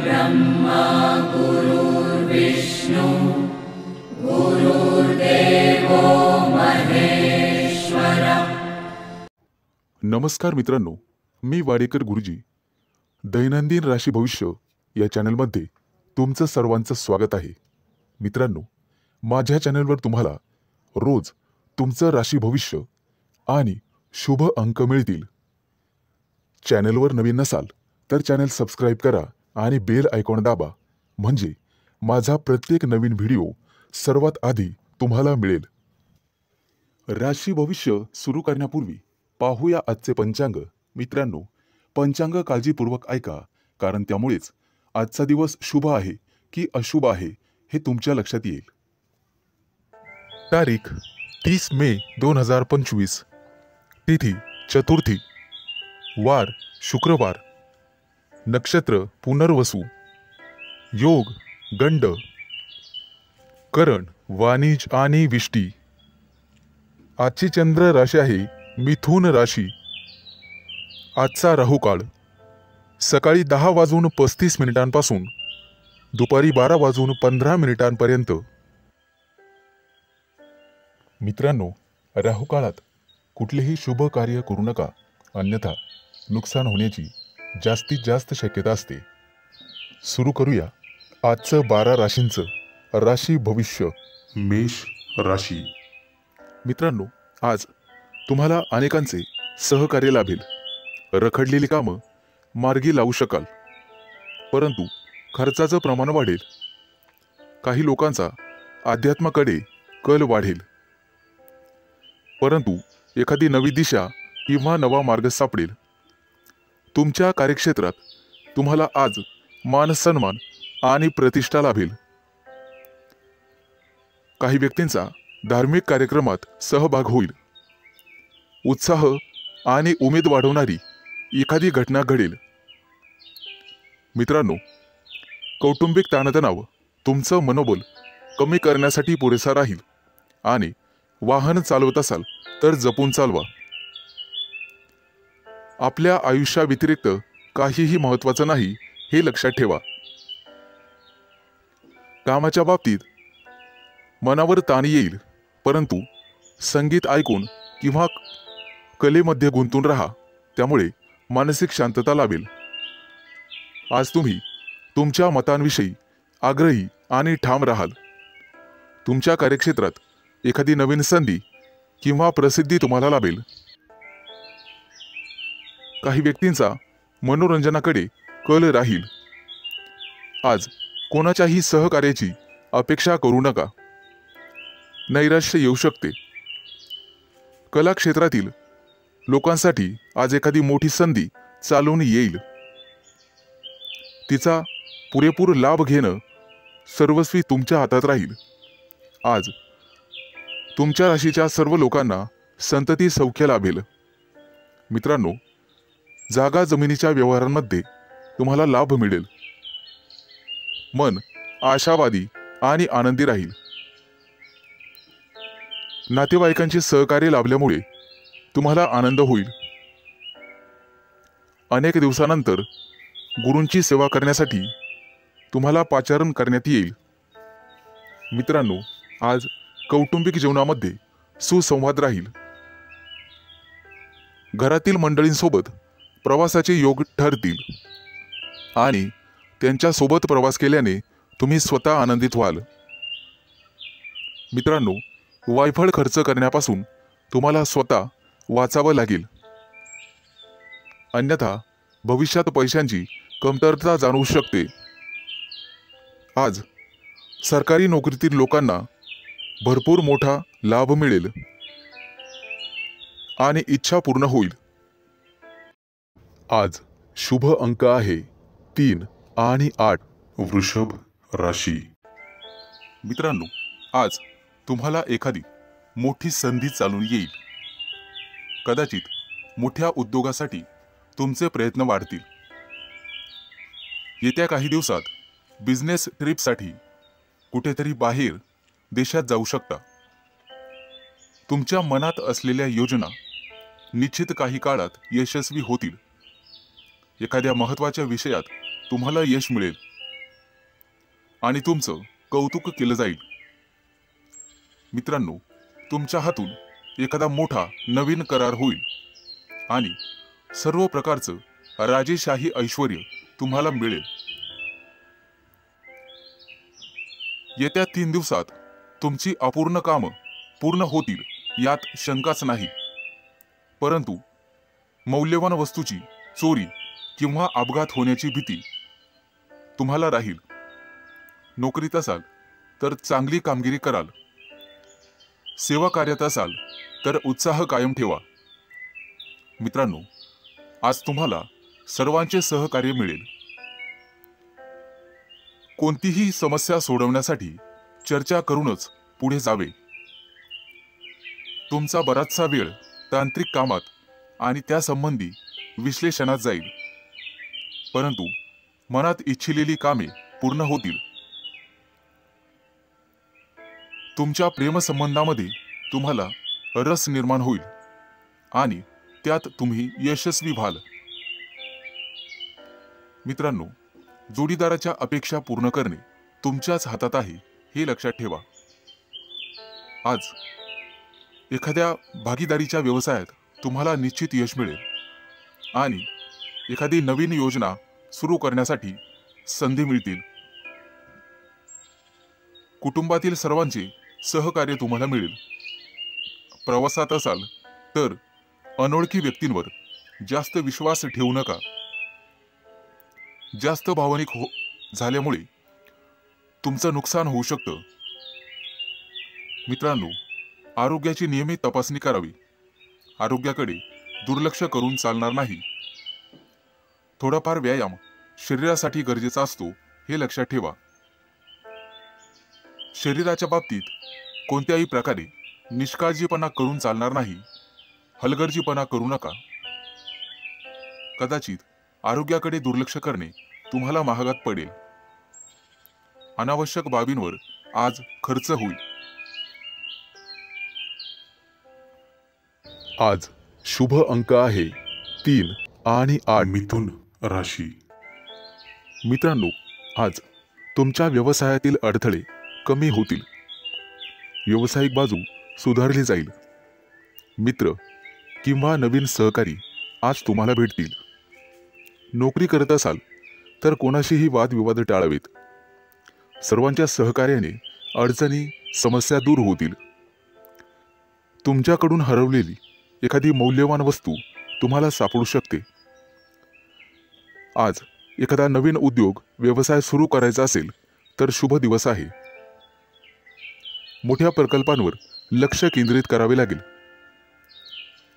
ब्रह्मा गुरुर्विष्णु गुरुर्देवो महेश्वर। नमस्कार मित्रांनो, मी वाडेकर गुरुजी दैनंदिन राशी भविष्य या चॅनलमध्ये तुमचं सर्वांचं स्वागत आहे। मित्रांनो, माझ्या चॅनलवर तुम्हाला रोज तुमचं राशी भविष्य आणि शुभ अंक मिळतील। चॅनलवर नवीन नसाल तर चॅनल सबस्क्राइब करा आणि बेल आयकॉन दाबा, म्हणजे माझा प्रत्येक नवीन व्हिडिओ सर्वात आधी तुम्हाला मिळेल। राशी भविष्य सुरू करण्यापूर्वी पाहूया आजचे पंचांग। मित्रांनो, पंचांग काळजीपूर्वक ऐका, कारण त्यामुळेच आजचा दिवस शुभ आहे की अशुभ आहे हे तुमच्या लक्षात येईल। तारीख 30 मे 2025, तिथी चतुर्थी, वार शुक्रवार, नक्षत्र पुनर्वसु, योग गंड, करण वाणिज आणि विष्टी। आजची चंद्र राशी आहे मिथुन राशी। आजचा राहुकाळ सकाळी 10:35 पासून दुपारी 12:15 मित्रांनो, राहुकाळात कुठलेही शुभ कार्य करू नका, अन्यथा नुकसान होण्याची जास्तीत जास्त शक्यता असते। सुरू करूया आजचं 12 राशींचं राशी भविष्य। मेष राशी। मित्रांनो, आज तुम्हाला अनेकांचे सहकार्य लाभेल। रखडलेली कामं मार्गी लावू शकाल, परंतु खर्चाचं प्रमाण वाढेल। काही लोकांचा अध्यात्माकडे कल वाढेल, परंतु एखादी नवी दिशा किंवा नवा मार्ग सापडेल। तुमच्या कार्यक्षेत्रात तुम्हाला आज मान सन्मान आणि प्रतिष्ठा लाभेल। काही व्यक्तींचा धार्मिक कार्यक्रमात सहभाग होईल। उत्साह आणि उमेद वाढवणारी एखादी घटना घडेल। मित्रांनो, कौटुंबिक ताणतणाव तुमचं मनोबल कमी करण्यासाठी पुरेसा राहील आणि वाहन चालवत असाल तर जपून चालवा। आपल्या आयुष्याव्यतिरिक्त काहीही महत्त्वाचं नाही हे लक्षात ठेवा। कामाच्या बाबतीत मनावर ताण येईल, परंतु संगीत ऐकून किंवा कलेमध्ये गुंतून राहा, त्यामुळे मानसिक शांतता लाभेल। आज तुम्ही तुमच्या मतांविषयी आग्रही आणि ठाम राहाल। तुमच्या कार्यक्षेत्रात एखादी नवीन संधी किंवा प्रसिद्धी तुम्हाला लाभेल। काही व्यक्तींचा मनोरंजनाकडे कल राहील। आज कोणाच्याही सहकार्याची अपेक्षा करू नका, नैराश्य येऊ शकते। कला क्षेत्रातील लोकांसाठी आज एखादी मोठी संधी चालून येईल। तिचा पुरेपूर लाभ घेणं सर्वस्वी तुमच्या हातात राहील। आज तुमच्या राशीच्या सर्व लोकांना संतती सौख्य लाभेल। मित्रांनो, जागा जमिनीच्या व्यवहारांमध्ये तुम्हाला लाभ मिळेल। मन आशावादी आणि आनंदी राहील। नातेवाईकांचे सहकार्य लाभल्यामुळे तुम्हाला आनंद होईल। अनेक दिवसानंतर गुरूंची सेवा करण्यासाठी तुम्हाला पाचारण करण्यात येईल। मित्रांनो, आज कौटुंबिक जीवनामध्ये सुसंवाद राहील। घरातील मंडळींसोबत प्रवासाचे योग ठरतील आणि त्यांच्या सोबत प्रवास केल्याने तुम्ही स्वतः आनंदित व्हाल। मित्रांनो, वायफळ खर्च करण्यापासून तुम्हाला स्वतः वाचावं लागेल, अन्यथा भविष्यात पैशांची कमतरता जाणवू शकते। आज सरकारी नोकरीतील लोकांना भरपूर मोठा लाभ मिळेल आणि इच्छा पूर्ण होईल। आज शुभ अंक आहे 3 आणि 8। वृषभ राशी। मित्रांनो, आज तुम्हाला एखादी मोठी संधी चालून येईल। कदाचित मोठ्या उद्योगासाठी तुमचे प्रयत्न वाढतील। येत्या काही दिवसात बिझनेस ट्रिपसाठी कुठेतरी बाहेर देशात जाऊ शकता। तुमच्या मनात असलेल्या योजना निश्चित काही काळात यशस्वी होतील। एखाद्या महत्त्वाच्या विषयात तुम्हाला यश मिळेल आणि तुमचं कौतुक केलं जाईल. मित्रांनो, तुमच्या हातून एखादा मोठा नवीन करार होईल आणि सर्व प्रकारचं राजेशाही ऐश्वर्य तुम्हाला मिळेल. येत्या 3 दिवसात तुमची अपूर्ण कामं पूर्ण होतील यात शंकाच नाही. परंतु मौल्यवान वस्तूची चोरी किंवा अपघात होण्याची भीती तुम्हाला राहील. नोकरीत असाल तर चांगली कामगिरी कराल. सेवा कार्यात असाल तर उत्साह कायम ठेवा. मित्रांनो, आज तुम्हाला सर्वांचे सहकार्य मिळेल. कोणतीही समस्या सोडवण्यासाठी चर्चा करूनच पुढे जावे. तुमचा बराचसा वेळ तांत्रिक कामात आणि त्यासंबंधी विश्लेषणात जाईल. परंतु मनात इच्छिलेली कामे पूर्ण होतील. तुमच्या प्रेमसंबंधामध्ये तुम्हाला रस निर्माण होईल आणि त्यात तुम्ही यशस्वी व्हाल. मित्रांनो, जोडीदाराच्या अपेक्षा पूर्ण करणे तुमच्याच हातात आहे हे लक्षात ठेवा. आज एखाद्या भागीदारीच्या व्यवसायात तुम्हाला निश्चित यश मिळेल आणि एखादी नवीन योजना सुरू करण्यासाठी संधी मिळतील. कुटुंबातील सर्वांचे सहकार्य तुम्हाला मिळेल. प्रवासात असाल तर अनोळखी व्यक्तींवर जास्त विश्वास ठेवू नका. जास्त भावनिक झाल्यामुळे तुमचं नुकसान होऊ शकतं. मित्रांनो, आरोग्याची नियमित तपासणी करावी. आरोग्याकडे दुर्लक्ष करून चालणार नाही. थोडाफार व्यायाम शरीरासाठी गरजेचा असतो हे लक्षात ठेवा. शरीराच्या बाबतीत कोणत्याही प्रकारे निष्काळजीपणा करून चालणार नाही. हलगर्जीपणा करू नका. कदाचित आरोग्याकडे दुर्लक्ष करणे तुम्हाला महागात पडेल. अनावश्यक बाबींवर आज खर्च होईल. आज शुभ अंक आहे 3 आणि 8. मिथुन राशी. मित्रांनो, आज तुमच्या व्यवसायातील अडथळे कमी होतील. व्यावसायिक बाजू सुधारली जाईल. मित्र किंवा नवीन सहकारी आज तुम्हाला भेटतील. नोकरी करत असाल तर कोणाशीही वादविवाद टाळावेत. सर्वांच्या सहकार्याने अडचणी समस्या दूर होतील. तुमच्याकडून हरवलेली एखादी मौल्यवान वस्तू तुम्हाला सापडू शकते. आज एखादा नवीन उद्योग व्यवसाय सुरू करायचा असेल तर शुभ दिवस आहे. मोठ्या प्रकल्पांवर लक्ष केंद्रित करावे लागेल.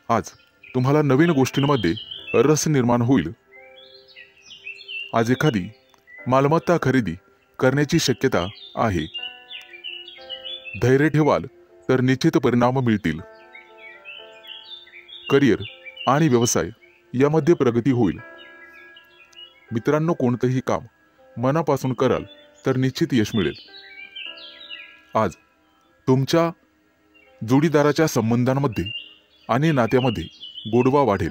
आज तुम्हाला नवीन गोष्टींमध्ये रस निर्माण होईल. आज एखादी मालमत्ता खरेदी करण्याची शक्यता आहे. धैर्य ठेवाल तर निश्चित परिणाम मिळतील. करिअर आणि व्यवसाय यामध्ये प्रगती होईल. मित्रांनो, कोणतेही काम मनापासून कराल तर निश्चित यश मिळेल. आज तुमच्या जोडीदाराच्या संबंधांमध्ये आणि नात्यामध्ये गोडवा वाढेल.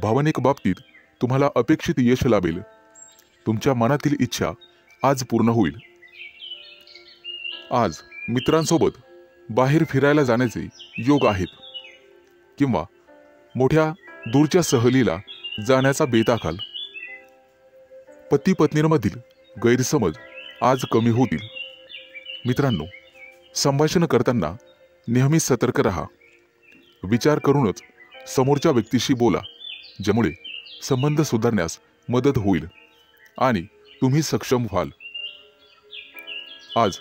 भावनिक बाबतीत तुम्हाला अपेक्षित यश लाभेल. तुमच्या मनातील इच्छा आज पूर्ण होईल. आज मित्रांसोबत बाहेर फिरायला जाण्याचे योग आहेत किंवा मोठ्या दूरच्या सहलीला जाण्याचा बेत आखाल. पती पत्नींमधील गैरसमज आज कमी होतील. मित्रांनो, संभाषण करताना नेहमी सतर्क राहा. विचार करूनच समोरच्या व्यक्तीशी बोला, ज्यामुळे संबंध सुधारण्यास मदत होईल आणि तुम्ही सक्षम व्हाल. आज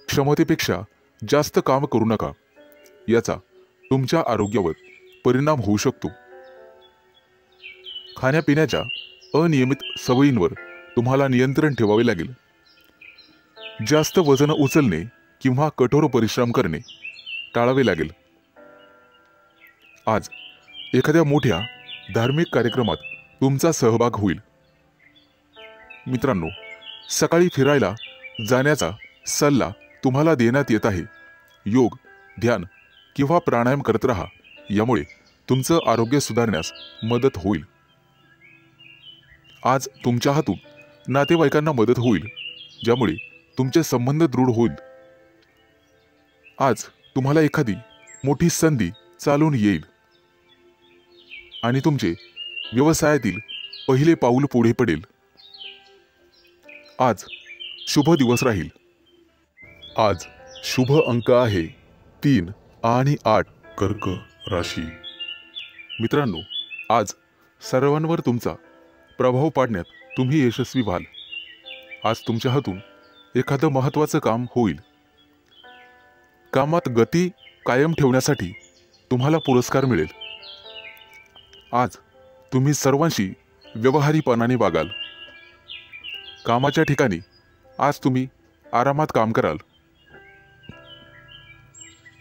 क्षमतेपेक्षा जास्त काम करू नका. याचा तुमच्या आरोग्यावर परिणाम होऊ शकतो. खाण्यापिण्याच्या अनियमित सवयींवर तुम्हाला नियंत्रण ठेवावे लागेल. जास्त वजन उचलणे किंवा कठोर परिश्रम करणे टाळावे लागेल. आज एखाद्या मोठ्या धार्मिक कार्यक्रमात तुमचा सहभाग होईल. मित्रांनो, सकाळी फिरायला जाण्याचा सल्ला तुम्हाला देण्यात येत आहे. योग, ध्यान किंवा प्राणायाम करत राहा. यामुळे तुमचं आरोग्य सुधारण्यास मदत होईल. आज तुमच्या हातून नातेवाईकांना मदत होईल. ज्यामुळे तुमचे संबंध दृढ होईल. आज तुम्हाला एखादी मोठी संधी चालून येईल आणि तुमचे व्यवसायातील पहिले पाऊल पुढे पडेल. आज शुभ दिवस राहील. आज शुभ अंक आहे 3 आणि 8. कर्क राशी. मित्रांनो, आज सर्वांवर तुमचा प्रभाव पाडण्यात तुम्ही यशस्वी व्हाल. आज तुमच्या हातून एखादं महत्त्वाचं काम होईल. कामात गती कायम ठेवण्यासाठी तुम्हाला पुरस्कार मिळेल. आज तुम्ही सर्वांशी व्यवहारीपणाने वागाल. कामाच्या ठिकाणी आज तुम्ही आरामात काम कराल.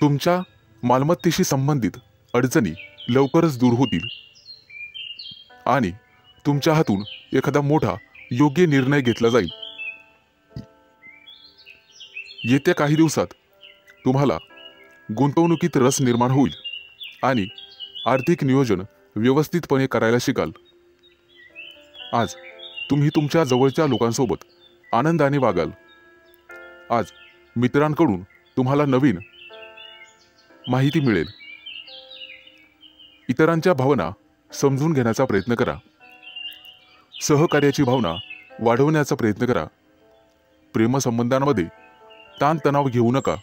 तुमच्या मालमत्तेशी संबंधित अडचणी लवकरच दूर होतील आणि तुमच्या हातून एखादा मोठा योग्य निर्णय घेतला जाईल. येत्या काही दिवसात तुम्हाला गुंतवणुकीत रस निर्माण होईल आणि आर्थिक नियोजन व्यवस्थितपणे करायला शिकाल. आज तुम्ही तुमच्या जवळच्या लोकांसोबत आनंदाने वागाल. आज मित्रांकडून तुम्हाला नवीन माहिती मिळेल. इतरांच्या भावना समजून घेण्याचा प्रयत्न करा. सहकार्याची भावना वाढवण्याचा प्रयत्न करा. प्रेमसंबंधांमध्ये ताणतणाव घेऊ नका,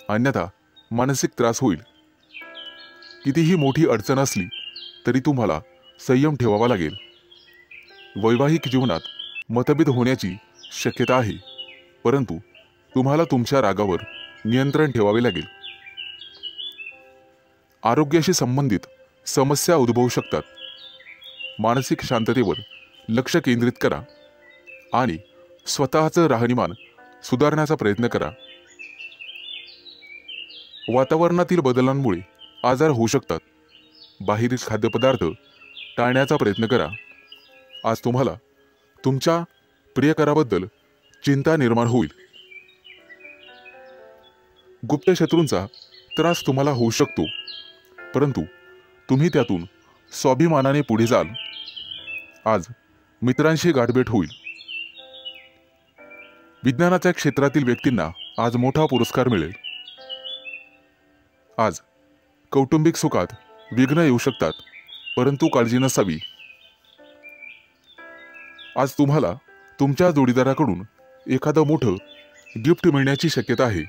अन्यथा मानसिक त्रास होईल. कितीही मोठी अडचण असली तरी तुम्हाला संयम ठेवावा लागेल. वैवाहिक जीवनात मतभेद होण्याची शक्यता आहे, परंतु तुम्हाला तुमच्या रागावर नियंत्रण ठेवावे लागेल. आरोग्याशी संबंधित समस्या उद्भवू शकतात. मानसिक शांततेवर लक्ष केंद्रित करा आणि स्वतःचं राहणीमान सुधारण्याचा प्रयत्न करा. वातावरणातील बदलांमुळे आजार होऊ शकतात. बाहेरील खाद्यपदार्थ टाळण्याचा प्रयत्न करा. आज तुम्हाला तुमच्या प्रियकराबद्दल चिंता निर्माण होईल. गुप्त शत्रूंचा त्रास तुम्हाला होऊ शकतो, परंतु तुम्ही त्यातून स्वाभिमानाने पुढे जाल. आज मित्रांशी गाठभेट होईल. विज्ञानाच्या क्षेत्रातील व्यक्तींना आज मोठा पुरस्कार मिळेल. आज कौटुंबिक सुखात विघ्न येऊ शकतात, परंतु काळजी नसावी. आज तुम्हाला तुमच्या जोडीदाराकडून एखादं मोठं गिफ्ट मिळण्याची शक्यता आहे.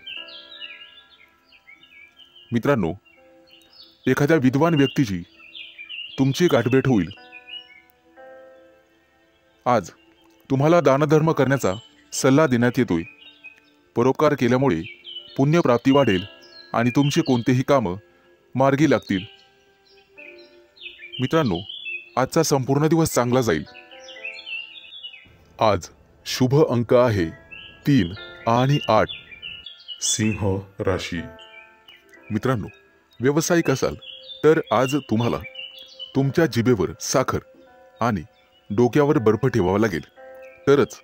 मित्रांनो, एखाद्या विद्वान व्यक्तीची तुमची गाठभेट होईल. आज तुम्हाला दानधर्म करण्याचा सल्ला देण्यात येतोय. परोपकार केल्यामुळे पुण्यप्राप्ती वाढेल आणि तुमची कोणतेही कामं मार्गी लागतील. मित्रांनो, आजचा संपूर्ण दिवस चांगला जाईल. आज शुभ अंक आहे 3 आणि 8. सिंह राशी. मित्रांनो, व्यावसायिक असाल तर आज तुम्हाला तुमच्या जिभेवर साखर आणि डोक्यावर बर्फ ठेवावा लागेल, तरच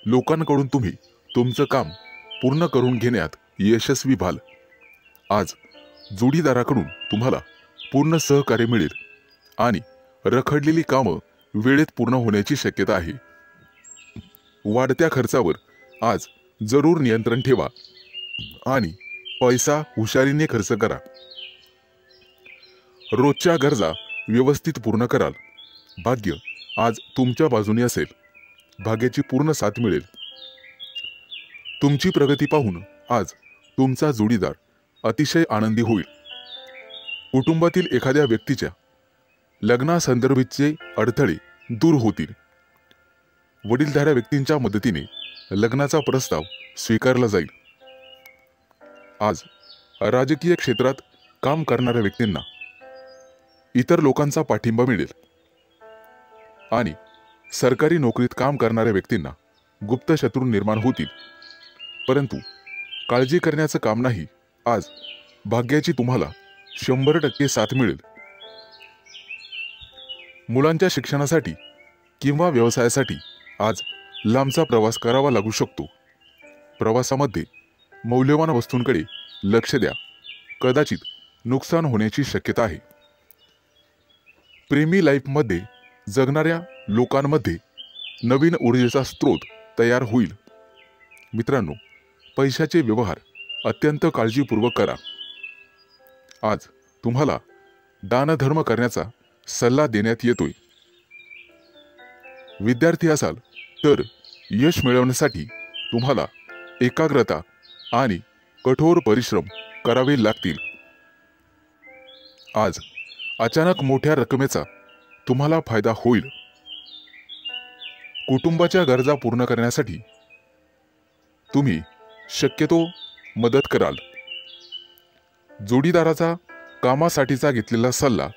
लोकांकडून तुम्ही तुमचं काम पूर्ण करून घेण्यात यशस्वी व्हाल. आज जोडीदाराकडून तुम्हाला पूर्ण सहकार्य मिळेल आणि रखडलेली कामं वेळेत पूर्ण होण्याची शक्यता आहे. वाढत्या खर्चावर आज जरूर नियंत्रण ठेवा आणि पैसा हुशारीने खर्च करा. रोजच्या गरजा व्यवस्थित पूर्ण कराल. भाग्य आज तुमच्या बाजूने असेल. भाग्याची पूर्ण साथ मिळेल. तुमची प्रगती पाहून आज तुमचा जोडीदार अतिशय आनंदी होईल. कुटुंबातील एखाद्या व्यक्तीच्या लग्नासंदर्भाचे अडथळे दूर होतील. वडीलधाऱ्या व्यक्तींच्या मदतीने लग्नाचा प्रस्ताव स्वीकारला जाईल. आज राजकीय क्षेत्रात काम करणाऱ्या व्यक्तींना इतर लोकांचा पाठिंबा मिळेल आणि सरकारी नोकरीत काम करणाऱ्या व्यक्तींना गुप्त शत्रू निर्माण होतील, परंतु काळजी करण्याचं काम नाही. आज भाग्याची तुम्हाला 100% साथ मिळेल. मुलांच्या शिक्षणासाठी किंवा व्यवसायासाठी आज लांबचा प्रवास करावा लागू शकतो. प्रवासामध्ये मौल्यवान वस्तूंकडे लक्ष द्या. कदाचित नुकसान होण्याची शक्यता आहे. प्रेमी लाईफमध्ये जगणाऱ्या लोकांमध्ये नवीन ऊर्जेचा स्रोत तयार होईल. मित्रांनो, पैशाचे व्यवहार अत्यंत काळजीपूर्वक करा. आज तुम्हाला दानधर्म करण्याचा सल्ला देण्यात येतोय. विद्यार्थी असाल तर यश मिळवण्यासाठी तुम्हाला एकाग्रता आणि कठोर परिश्रम करावे लागतील. आज अचानक मोठ्या रकमेचा तुम्हाला फायदा होईल. कुटुंबाच्या गरजा पूर्ण करण्यासाठी तुम्ही शक्यतो मदत कराल. जोडीदाराचा कामासाठीचा घेतलेला सल्ला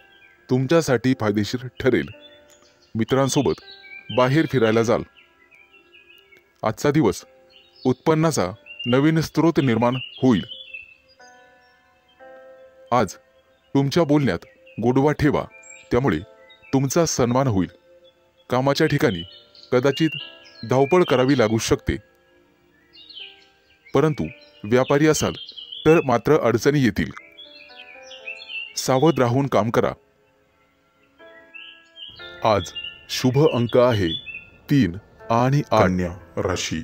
तुमच्यासाठी फायदेशीर ठरेल. मित्रांसोबत बाहेर फिरायला जाल. आजचा दिवस उत्पन्नाचा नवीन स्रोत निर्माण होईल. आज तुमच्या बोलण्यात गोडवा ठेवा, त्यामुळे तुमचा सन्मान होईल. कामाच्या ठिकाणी कदाचित धावपळ करावी लागू शकते, परंतु व्यापारी असाल तर मात्र अडचणी येतील. सावध राहून काम करा. आज शुभ अंक आहे 3 आणि 8. कन्या राशी.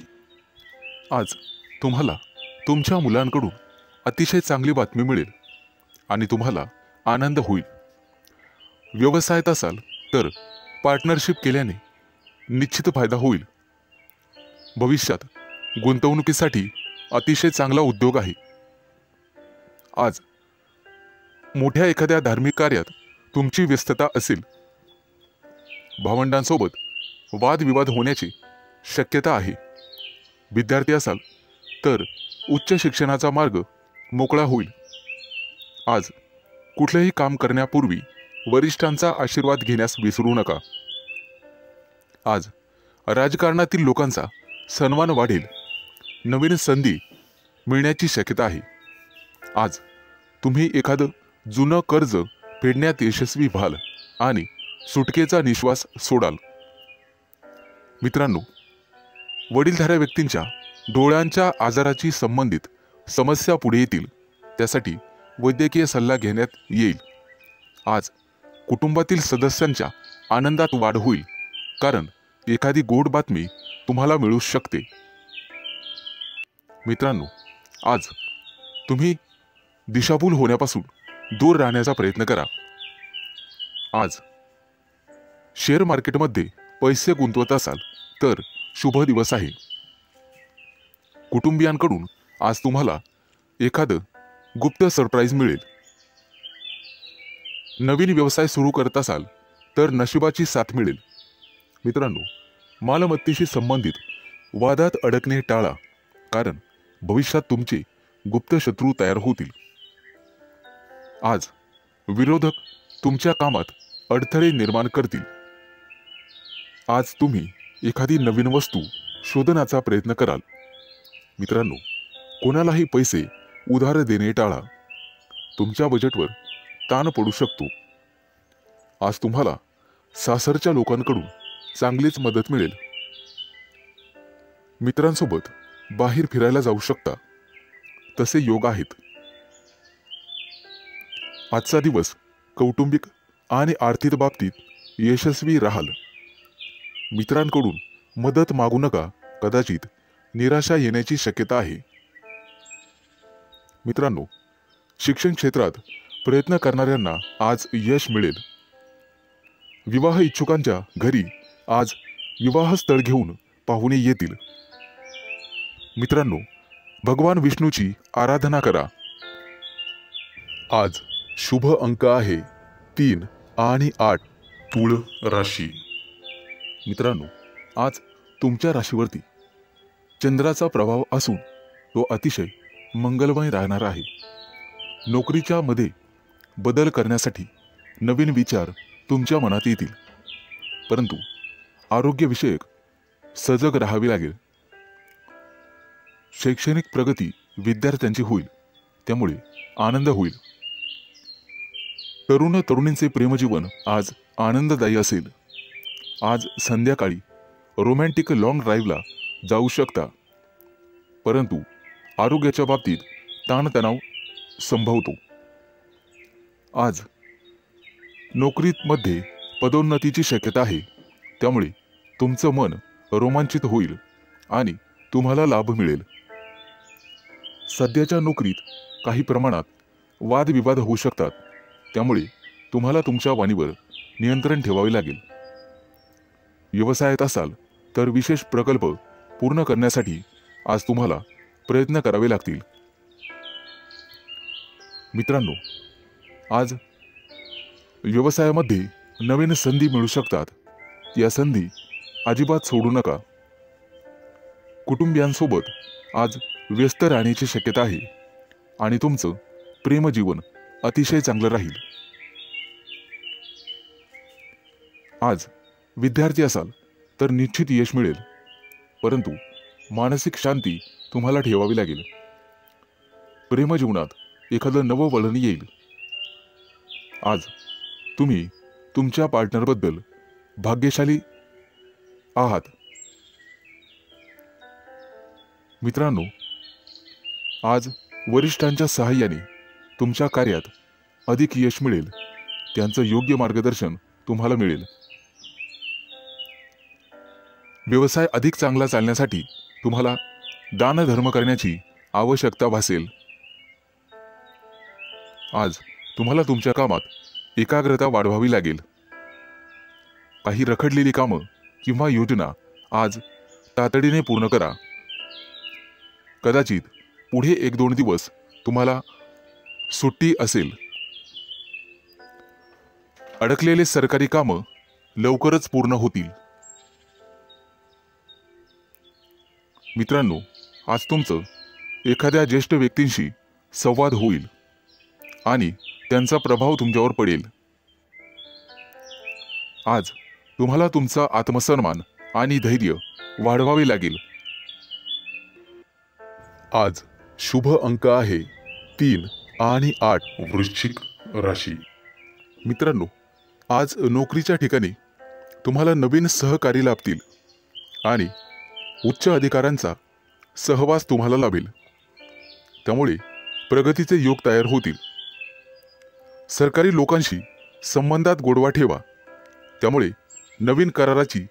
आज तुम्हाला तुमच्या मुलांकडून अतिशय चांगली बातमी मिळेल आणि तुम्हाला आनंद होईल. व्यवसायात असाल तर पार्टनरशिप केल्याने निश्चित फायदा होईल. भविष्यात गुंतवणुकीसाठी अतिशय चांगला उद्योग आहे. आज मोठ्या एखाद्या धार्मिक कार्यात तुमची व्यस्तता असेल. भावंडांसोबत वादविवाद होण्याची शक्यता आहे. विद्यार्थी असाल तर उच्च शिक्षणाचा मार्ग मोकळा होईल. आज कुठलेही काम करण्यापूर्वी वरिष्ठांचा आशीर्वाद घेण्यास विसरू नका. आज राजकारणातील लोकांचा सन्मान वाढेल. नवीन संधी मिळण्याची शक्यता आहे. आज तुम्ही एखादं जुनं कर्ज फेडण्यात यशस्वी व्हाल आणि सुटकेचा निश्वास सोडाल. मित्रांनो, वडीलधाऱ्या व्यक्तींच्या डोळ्यांच्या आजाराची संबंधित समस्या पुढे येतील. त्यासाठी वैद्यकीय सल्ला घेण्यात येईल. आज कुटुंबातील सदस्यांच्या आनंदात वाढ होईल, कारण एखादी गोड बातमी तुम्हाला मिळू शकते. मित्रांनो, आज तुम्ही दिशाभूल होण्यापासून दूर राहण्याचा प्रयत्न करा. आज शेअर मार्केटमध्ये पैसे गुंतवत असाल तर शुभ दिवस आहे. कुटुंबियांकडून आज तुम्हाला एखादं गुप्त सरप्राईज मिळेल. नवीन व्यवसाय सुरू करत असाल तर नशिबाची साथ मिळेल. मित्रांनो, मालमत्तेशी संबंधित वादात अडकणे टाळा, कारण भविष्यात तुमचे गुप्त शत्रू तयार होतील. आज विरोधक तुमच्या कामात अडथळे निर्माण करतील. आज तुम्ही एखादी नवीन वस्तू शोधण्याचा प्रयत्न कराल. मित्रांनो, कोणालाही पैसे उधार देणे टाळा. तुमच्या बजेटवर ताण पडू शकतो. आज तुम्हाला सासरच्या लोकांकडून चांगलीच मदत मिळेल. मित्रांसोबत बाहेर फिरायला जाऊ शकता, तसे योग आहेत. आजचा दिवस कौटुंबिक आणि आर्थिक बाबतीत यशस्वी राहाल. मित्रांकडून मदत मागू नका, कदाचित निराशा येण्याची शक्यता आहे. मित्रांनो, शिक्षण क्षेत्रात प्रयत्न करणाऱ्यांना आज यश मिळेल. विवाह इच्छुकांच्या घरी आज विवाहस्थळ घेऊन पाहुणे येतील. मित्रांनो, भगवान विष्णूची आराधना करा. आज शुभ अंक आहे 3 आणि 8. तुळ राशी. मित्रांनो, आज तुमच्या राशीवरती चंद्राचा प्रभाव असून तो अतिशय मंगलमय राहणार आहे. नोकरीच्या मध्ये बदल करण्यासाठी नवीन विचार तुमच्या मनात येतील, परंतु आरोग्यविषयक सजग राहावे लागेल. शैक्षणिक प्रगती विद्यार्थ्यांची होईल, त्यामुळे आनंद होईल. तरुण तरुणींचे प्रेमजीवन आज आनंददायी असेल. आज संध्याकाळी रोमॅन्टिक लॉंग ड्राईव्हला जाऊ शकता, परंतु आरोग्याच्या बाबतीत ताणतणाव संभवतो. आज नोकरीमध्ये पदोन्नतीची शक्यता आहे, त्यामुळे तुमचं मन रोमांचित होईल आणि तुम्हाला लाभ मिळेल. सध्याच्या नोकरीत काही प्रमाणात वादविवाद होऊ शकतात, त्यामुळे तुम्हाला तुमच्या वाणीवर नियंत्रण ठेवावे लागेल. व्यवसायात असाल तर विशेष प्रकल्प पूर्ण करण्यासाठी आज तुम्हाला प्रयत्न करावे लागतील. मित्रांनो, आज व्यवसायामध्ये नवीन संधी मिळू शकतात. या संधी अजिबात सोडू नका. कुटुंबियांसोबत आज व्यस्त राहण्याची शक्यता आहे आणि तुमचं प्रेमजीवन अतिशय चांगलं राहील. आज विद्यार्थी असाल तर निश्चित यश मिळेल, परंतु मानसिक शांती तुम्हाला ठेवावी लागेल. प्रेमजीवनात एखादं नवं वळण येईल. आज तुम्ही तुमच्या पार्टनरबद्दल भाग्यशाली आहात. मित्रांनो, आज वरिष्ठांच्या सहाय्याने तुमच्या कार्यात अधिक यश मिळेल. त्यांचं योग्य मार्गदर्शन तुम्हाला मिळेल. व्यवसाय अधिक चांगला चालण्यासाठी तुम्हाला दानधर्म करण्याची आवश्यकता भासेल. आज तुम्हाला तुमच्या कामात एकाग्रता वाढवावी लागेल. काही रखडलेली कामं किंवा योजना आज तातडीने पूर्ण करा. कदाचित पुढे 1-2 दिवस तुम्हाला सुट्टी असेल. अडकलेले सरकारी कामं लवकरच पूर्ण होतील. मित्रांनो, आज तुमचं एखाद्या ज्येष्ठ व्यक्तींशी संवाद होईल आणि त्यांचा प्रभाव तुमच्यावर पडेल. आज तुम्हाला तुमचा आत्मसन्मान आणि धैर्य वाढवावे लागेल. आज शुभ अंक आहे 3 आणि 8. वृश्चिक राशी. मित्रांनो, आज नोकरीच्या ठिकाणी तुम्हाला नवीन सहकारी लाभतील आणि उच्च अधिकाऱ्यांचा सहवास तुम्हाला लाभेल. त्यामुळे प्रगतीचे योग तयार होतील. सरकारी लोकांशी संबंधात गोडवा ठेवा. त्यामुळे नवीन कराराची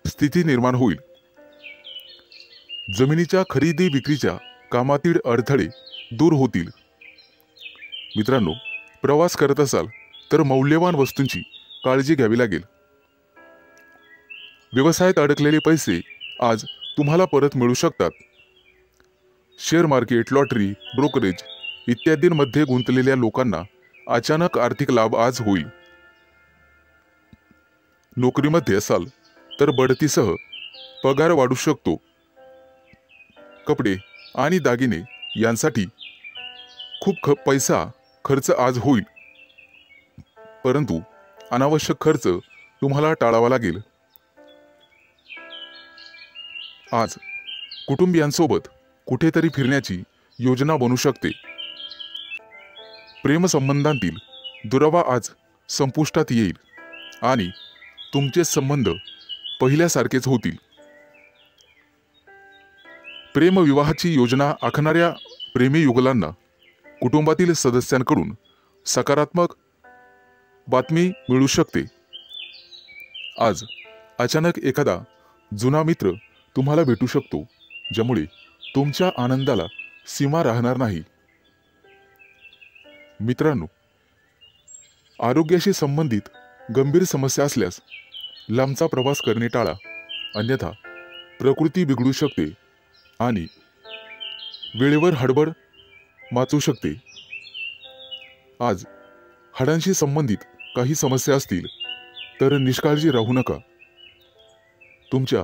स्थिती निर्माण होईल. जमिनीच्या खरेदी विक्रीच्या कामातील अडथळे दूर होतील. मित्रांनो, प्रवास करत असाल तर मौल्यवान वस्तूंची काळजी घ्यावी लागेल. व्यवसायात अडकलेले पैसे आज तुम्हाला परत मिळू शकतात. शेअर मार्केट, लॉटरी, ब्रोकरेज इत्यादींमध्ये गुंतलेल्या लोकांना अचानक आर्थिक लाभ आज होईल. नोकरीमध्ये असाल तर बढतीसह पगार वाढू शकतो. कपडे आणि दागिने यांसाठी खूप पैसा खर्च आज होईल, परंतु अनावश्यक खर्च तुम्हाला टाळावा लागेल. आज कुटुंबियांसोबत कुठेतरी फिरण्याची योजना बनू शकते. प्रेमसंबंधांतील दुरावा आज संपुष्टात येईल आणि तुमचे संबंध पहिल्यासारखेच होतील. प्रेमविवाहाची योजना आखणाऱ्या प्रेमी युगलांना कुटुंबातील सदस्यांकडून सकारात्मक बातमी मिळू शकते. आज अचानक एखादा जुना मित्र तुम्हाला भेटू शकतो, ज्यामुळे तुमच्या आनंदाला सीमा राहणार नाही. मित्रांनो, आरोग्याशी संबंधित गंभीर समस्या असल्यास लांबचा प्रवास करणे टाळा, अन्यथा प्रकृती बिघडू शकते आणि वेळेवर हडबड माचू शकते. आज हाडांशी संबंधित काही समस्या असतील तर निष्काळजी राहू नका. तुमच्या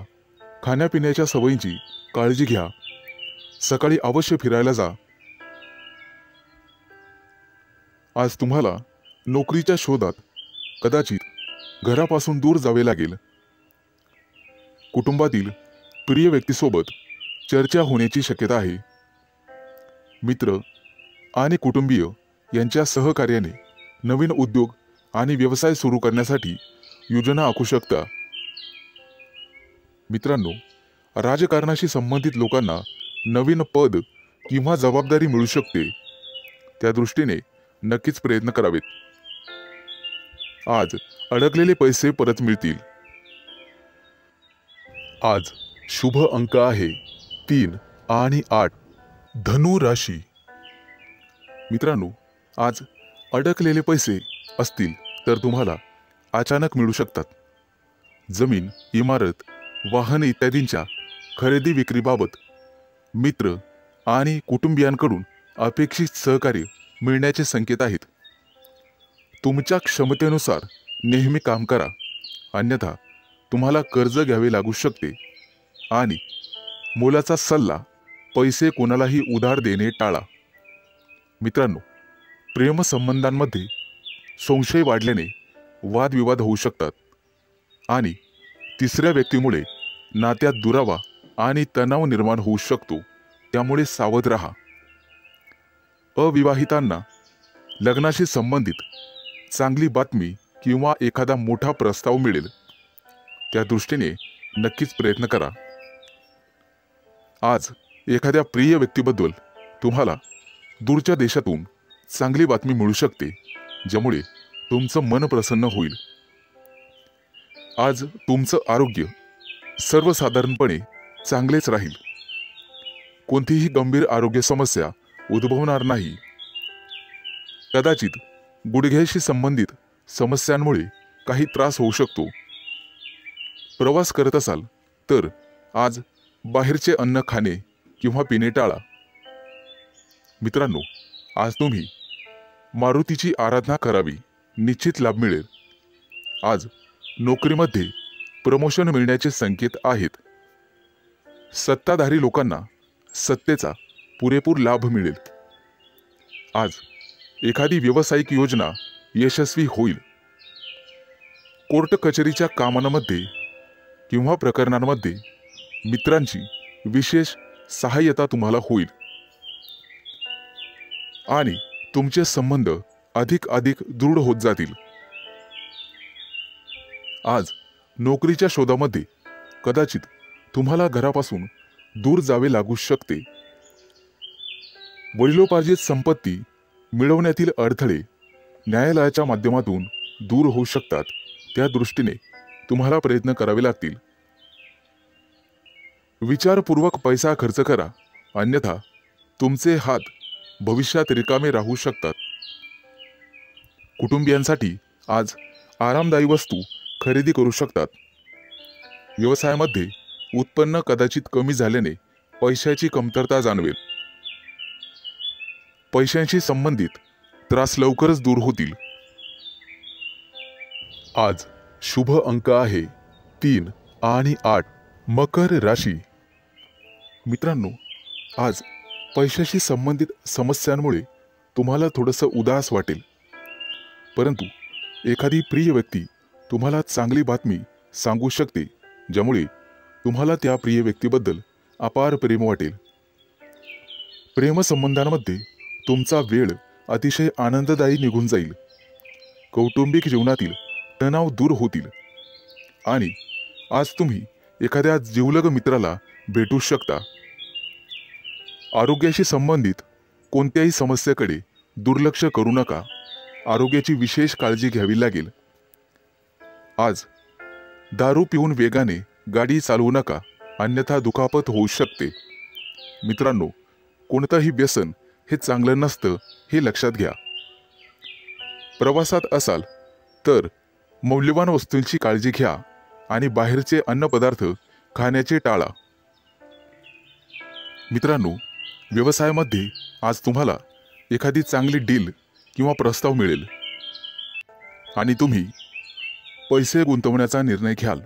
खाण्यापिण्याच्या सवयींची काळजी घ्या. सकाळी अवश्य फिरायला जा. आज तुम्हाला नोकरीच्या शोधात कदाचित घरापासून दूर जावे लागेल. कुटुंबातील प्रिय व्यक्तीसोबत चर्चा होण्याची शक्यता आहे. मित्र आणि कुटुंबीय यांच्या सहकार्याने नवीन उद्योग आणि व्यवसाय सुरू करण्यासाठी योजना आखू शकता. मित्रांनो, राजकारणाशी संबंधित लोकांना नवीन पद किंवा जबाबदारी मिळू शकते. त्या दृष्टीने नक्कीच प्रयत्न करावेत. आज अडकलेले पैसे परत मिळतील. आज शुभ अंक आहे 3 आणि 8 धनु राशी. मित्रांनो, आज अडकलेले पैसे असतील तर तुम्हाला अचानक मिळू शकतात. जमीन, इमारत, वाहन इत्यादींच्या खरेदी विक्रीबाबत मित्र आणि कुटुंबियांकडून अपेक्षित सहकार्य मिळण्याचे संकेत आहेत. तुमच्या क्षमतेनुसार नेहमी काम करा, अन्यथा तुम्हाला कर्ज घ्यावे लागू शकते. आणि मोलाचा सल्ला, पैसे कोणालाही उधार देणे टाळा. मित्रांनो, प्रेमसंबंधांमध्ये संशय वाढल्याने वादविवाद होऊ शकतात आणि तिसऱ्या व्यक्तीमुळे नात्यात दुरावा आणि तणाव निर्माण होऊ शकतो. त्यामुळे सावध राहा. अविवाहितांना लग्नाशी संबंधित चांगली बातमी किंवा एखादा मोठा प्रस्ताव मिळेल. त्या दृष्टीने नक्कीच प्रयत्न करा. आज एखाद्या प्रिय व्यक्तीबद्दल तुम्हाला दूरच्या देशातून चांगली बातमी मिळू शकते, ज्यामुळे तुमचं मन प्रसन्न होईल. आज तुमचं आरोग्य सर्वसाधारणपणे चांगलेच राहील. कोणतीही गंभीर आरोग्य समस्या उद्भवणार नाही. कदाचित गुडघ्याशी संबंधित समस्यांमुळे काही त्रास होऊ शकतो. प्रवास करत असाल तर आज बाहेरचे अन्न खाणे किंवा पिणे टाळा. मित्रांनो, आज तुम्ही मारुतीची आराधना करावी, निश्चित लाभ मिळेल. आज नोकरीमध्ये प्रमोशन मिळण्याचे संकेत आहेत. सत्ताधारी लोकांना सत्तेचा पुरेपूर लाभ मिळेल. आज एखादी व्यावसायिक योजना यशस्वी होईल. कोर्ट कचेरीच्या कामांमध्ये किंवा प्रकरणांमध्ये मित्रांची विशेष सहाय्यता तुम्हाला होईल आणि तुमचे संबंध अधिक दृढ होत जातील. आज नोकरीच्या शोधामध्ये कदाचित तुम्हाला घरापासून दूर जावे लागू शकते. वडिलोपार्जित संपत्ती मिळवण्यातील अडथळे न्यायालयाच्या माध्यमातून दूर होऊ शकतात. त्या दृष्टीने तुम्हाला प्रयत्न करावे लागतील. विचारपूर्वक पैसा खर्च करा, अन्यथा तुमचे हात भविष्यात रिकामे राहू शकतात. कुटुंबियांसाठी आज आरामदायी वस्तू खरेदी करू शकतात. व्यवसायामध्ये उत्पन्न कदाचित कमी झाल्याने पैशाची कमतरता जाणवेल. पैशांशी संबंधित त्रास लवकरच दूर होतील. आज शुभ अंक आहे 3 आणि 8 मकर राशी. मित्रांनो, आज पैशाशी संबंधित समस्यांमुळे तुम्हाला थोडंसं उदास वाटेल, परंतु एखादी प्रिय व्यक्ती तुम्हाला चांगली बातमी सांगू शकते, ज्यामुळे तुम्हाला त्या प्रिय व्यक्तीबद्दल अपार प्रेम वाटेल. प्रेमसंबंधांमध्ये तुमचा वेळ अतिशय आनंददायी निघून जाईल. कौटुंबिक जीवनातील तणाव दूर होतील आणि आज तुम्ही एखाद्या जिवलग मित्राला भेटू शकता. आरोग्याशी संबंधित कोणत्याही समस्येकडे दुर्लक्ष करू नका. आरोग्याची विशेष काळजी घ्यावी लागेल. आज दारू पिऊन वेगाने गाडी चालवू नका, अन्यथा दुखापत होऊ शकते. मित्रांनो, कोणतंही व्यसन हे चांगलं नसतं, हे लक्षात घ्या. प्रवासात असाल तर मौल्यवान वस्तूंची काळजी घ्या आणि बाहेरचे अन्नपदार्थ खाण्याचे टाळा. मित्रांनो, व्यवसायामध्ये आज तुम्हाला एखादी चांगली डील किंवा प्रस्ताव मिळेल आणि तुम्ही पैसे गुंतवण्याचा निर्णय घ्याल.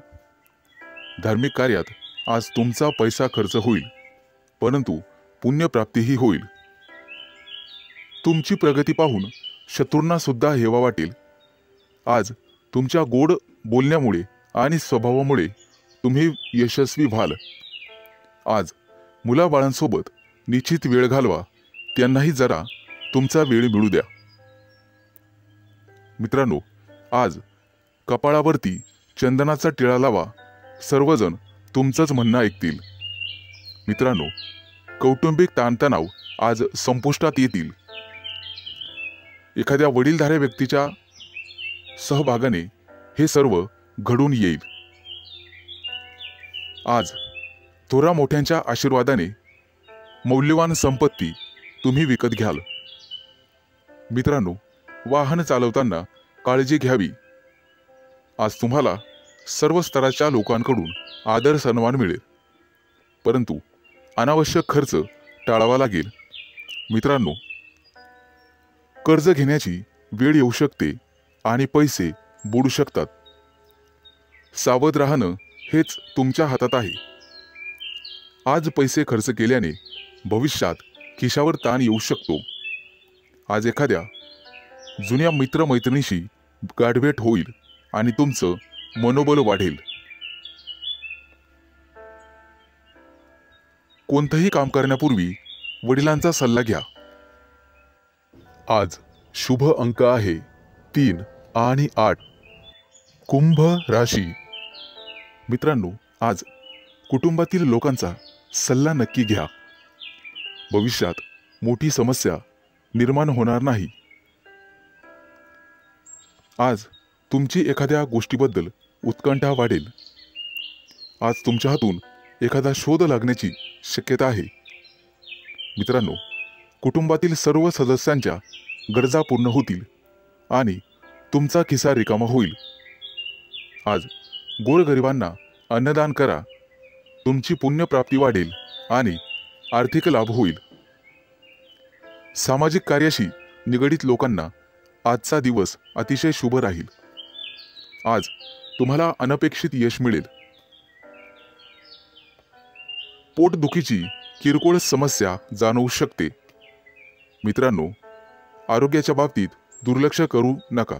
धार्मिक कार्यात आज तुमचा पैसा खर्च होईल, परंतु पुण्यप्राप्तीही होईल. तुमची प्रगती पाहून शत्रूंना सुद्धा हेवा वाटेल. आज तुमच्या गोड बोलण्यामुळे आणि स्वभावामुळे तुम्ही यशस्वी व्हाल. आज मुलाबाळांसोबत निश्चित वेळ घालवा, त्यांनाही जरा तुमचा वेळ मिळू द्या. मित्रांनो, आज कपाळावरती चंदनाचा टिळा लावा, सर्वजण तुमचंच म्हणणं ऐकतील. मित्रांनो, कौटुंबिक ताणतणाव आज संपुष्टात येतील. एखाद्या वडीलधाऱ्या व्यक्तीच्या सहभागाने हे सर्व घडून येईल. आज थोरा मोठ्यांच्या आशीर्वादाने मौल्यवान संपत्ती तुम्ही विकत घ्याल. मित्रांनो, वाहन चालवताना काळजी घ्यावी. आज तुम्हाला सर्व स्तराच्या लोकांकडून आदर सन्मान मिळेल, परंतु अनावश्यक खर्च टाळावा लागेल. मित्रांनो, कर्ज घेण्याची वेळ येऊ शकते आणि पैसे बुडू शकतात. सावध राहणं हेच तुमच्या हातात आहे. आज पैसे खर्च केल्याने भविष्यात खिशावर ताण येऊ शकतो. आज एखाद्या जुन्या मित्रमैत्रिणीशी गाठभेट होईल आणि तुमचं मनोबल वाढेल. कोणतंही काम करण्यापूर्वी वडिलांचा सल्ला घ्या. आज शुभ अंक आहे 3 आणि 8. कुंभ राशी. मित्रांनो, आज कुटुंबातील लोकांचा सल्ला नक्की घ्या. भविष्यात मोठी समस्या निर्माण होणार नाही. आज तुमची एखाद्या गोष्टीबद्दल उत्कंठा वाढेल. आज तुमच्या हातून एखादा शोध लागण्याची शक्यता आहे. मित्रांनो, कुटुंबातील सर्व सदस्यांच्या गरजा पूर्ण होतील आणि तुमचा खिसा रिकामा होईल. आज गोरगरिबांना अन्नदान करा. तुमची पुण्यप्राप्ती वाढेल आणि आर्थिक लाभ होईल. सामाजिक कार्याशी निगडित लोकांना आजचा दिवस अतिशय शुभ राहील. आज तुम्हाला अनपेक्षित यश मिळेल. पोटदुखीची किरकोळ समस्या जाणवू शकते. मित्रांनो, आरोग्याच्या बाबतीत दुर्लक्ष करू नका.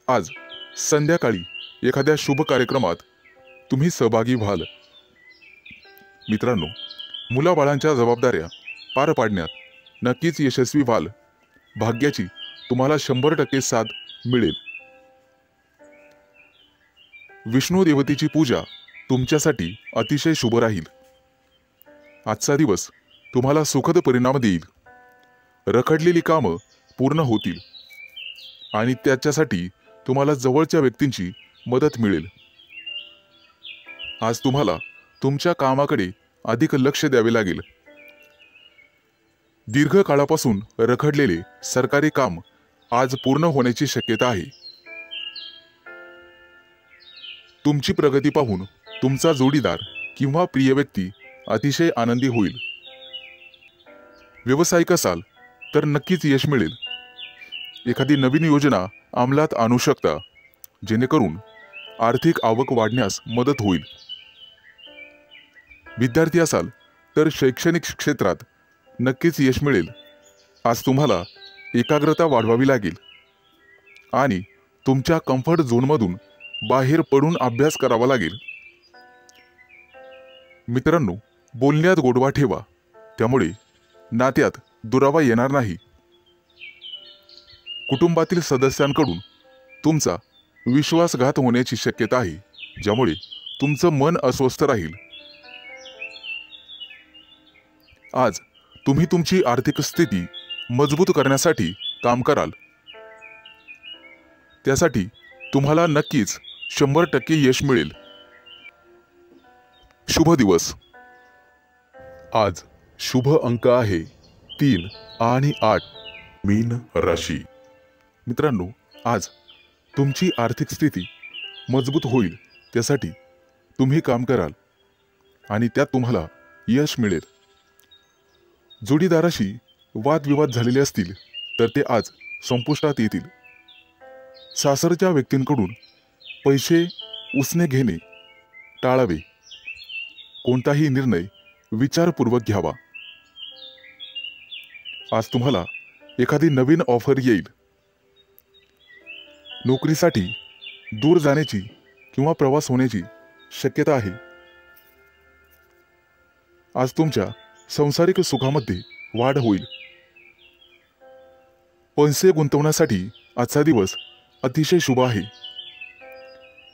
आज संध्याकाळी एखाद्या शुभ कार्यक्रमात तुम्ही सहभागी व्हाल. मित्रांनो, मुलाबाळांच्या जबाबदाऱ्या पार पाडण्यात नक्कीच यशस्वी व्हाल. भाग्याची तुम्हाला 100% साथ मिळेल. विष्णू देवतेची पूजा तुमच्यासाठी अतिशय शुभ राहील. आजचा दिवस तुम्हाला सुखद परिणाम देईल. रखडलेली कामं पूर्ण होतील आणि त्याच्यासाठी तुम्हाला जवळच्या व्यक्तींची मदत मिळेल. आज तुम्हाला तुमच्या कामाकडे अधिक लक्ष द्यावे लागेल. दीर्घकाळापासून रखडलेले सरकारी काम आज पूर्ण होण्याची शक्यता आहे. तुमची प्रगती पाहून तुमचा जोडीदार किंवा प्रिय व्यक्ती अतिशय आनंदी होईल. व्यावसायिक असाल तर नक्कीच यश मिळेल. एखादी नवीन योजना अंमलात आणू शकता, जेणेकरून आर्थिक आवक वाढण्यास मदत होईल. विद्यार्थी असाल तर शैक्षणिक क्षेत्रात नक्कीच यश मिळेल. आज तुम्हाला एकाग्रता वाढवावी लागेल आणि तुमच्या कम्फर्ट झोनमधून बाहेर पडून अभ्यास करावा लागेल. मित्रांनो, बोलण्यात गोडवा ठेवा, त्यामुळे नात्यात दुरावा येणार नाही. कुटुंबातील सदस्यांकडून तुमचा विश्वासघात होण्याची शक्यता आहे, ज्यामुळे तुमचं मन अस्वस्थ राहील. आज तुम्ही तुमची आर्थिक स्थिती मजबूत करण्यासाठी काम कराल. त्यासाठी तुम्हाला नक्कीच 100% यश मिळेल. शुभ दिवस. आज शुभ अंक आहे 3 आणि 8. मीन राशी. मित्रांनो, आज तुमची आर्थिक स्थिती मजबूत होईल. त्यासाठी तुम्ही काम कराल आणि त्यात तुम्हाला यश मिळेल. जोडीदाराशी वादविवाद झालेले असतील तर ते आज संपुष्टात येतील. सासरच्या व्यक्तींकडून पैसे उसने घेणे टाळावे. कोणताही निर्णय विचारपूर्वक घ्यावा. आज तुम्हाला एखादी नवीन ऑफर येईल. नोकरीसाठी दूर जाण्याची किंवा प्रवास होण्याची शक्यता आहे. आज तुमच्या सांसारिक सुखामध्ये वाढ होईल. पैसे गुंतवण्यासाठी आजचा दिवस अतिशय शुभ आहे.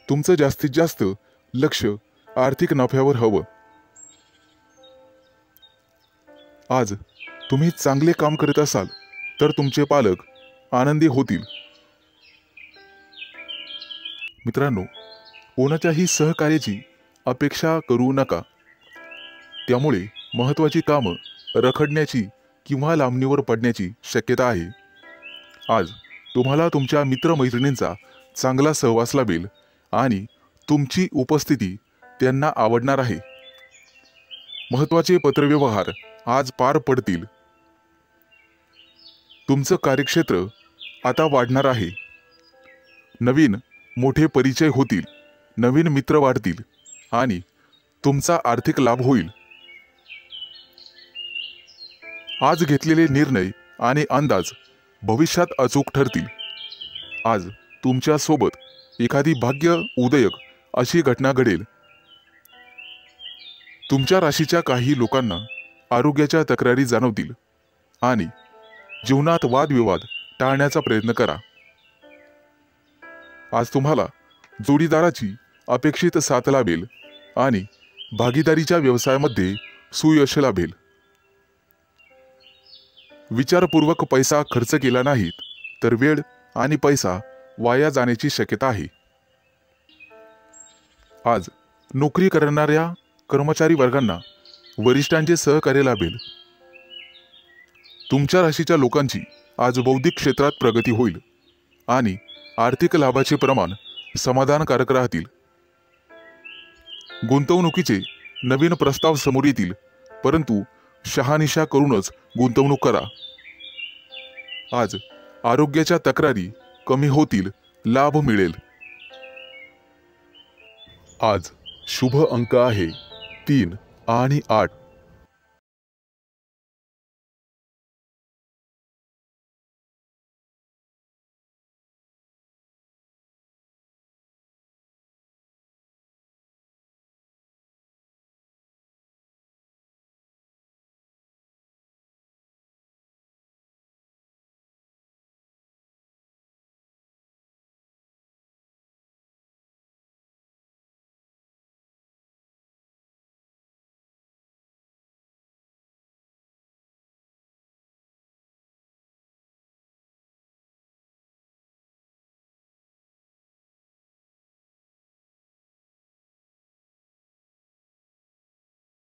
तुमचं जास्तीत जास्त लक्ष आर्थिक नफ्यावर हवं. आज तुम्ही चांगले काम करत असाल तर तुमचे पालक आनंदी होतील. मित्रांनो, कोणाच्याही सहकार्याची अपेक्षा करू नका. त्यामुळे महत्त्वाची कामं रखडण्याची किंवा लांबणीवर पडण्याची शक्यता आहे. आज तुम्हाला तुमच्या मित्रमैत्रिणींचा चांगला सहवास लाभेल आणि तुमची उपस्थिती त्यांना आवडणार आहे. महत्त्वाचे पत्रव्यवहार आज पार पडतील. तुमचं कार्यक्षेत्र आता वाढणार आहे. नवीन मोठे परिचय होतील, नवीन मित्र वाढतील आणि तुमचा आर्थिक लाभ होईल. आज घेतलेले निर्णय आणि अंदाज भविष्यात अचूक ठरतील. आज तुमच्या सोबत एखादी भाग्य उदयक अशी घटना घडेल. तुमच्या राशीच्या काही लोकांना आरोग्याच्या तक्रारी जाणवतील आणि जीवनात वादविवाद टाळण्याचा प्रयत्न करा. आज तुम्हाला जोडीदाराची अपेक्षित साथ लाभेल आणि भागीदारीच्या व्यवसायामध्ये सुयश लाभेल. विचारपूर्वक पैसा खर्च केला नाहीत तर वेळ आणि पैसा वाया जाण्याची शक्यता आहे. आज नोकरी करणाऱ्या कर्मचारी वर्गांना वरिष्ठांचे सहकार्य लाभेल. तुमच्या राशीच्या लोकांची आज बौद्धिक क्षेत्रात प्रगती होईल आणि आर्थिक लाभाचे प्रमाण समाधानकारक राहतील. गुंतवणुकीचे नवीन प्रस्ताव समोर येतील, परंतु शहानिशा करूनच गुंतवणूक करा. आज आरोग्याच्या तक्रारी कमी होतील, लाभ मिळेल. आज शुभ अंक आहे 3 आणि 8.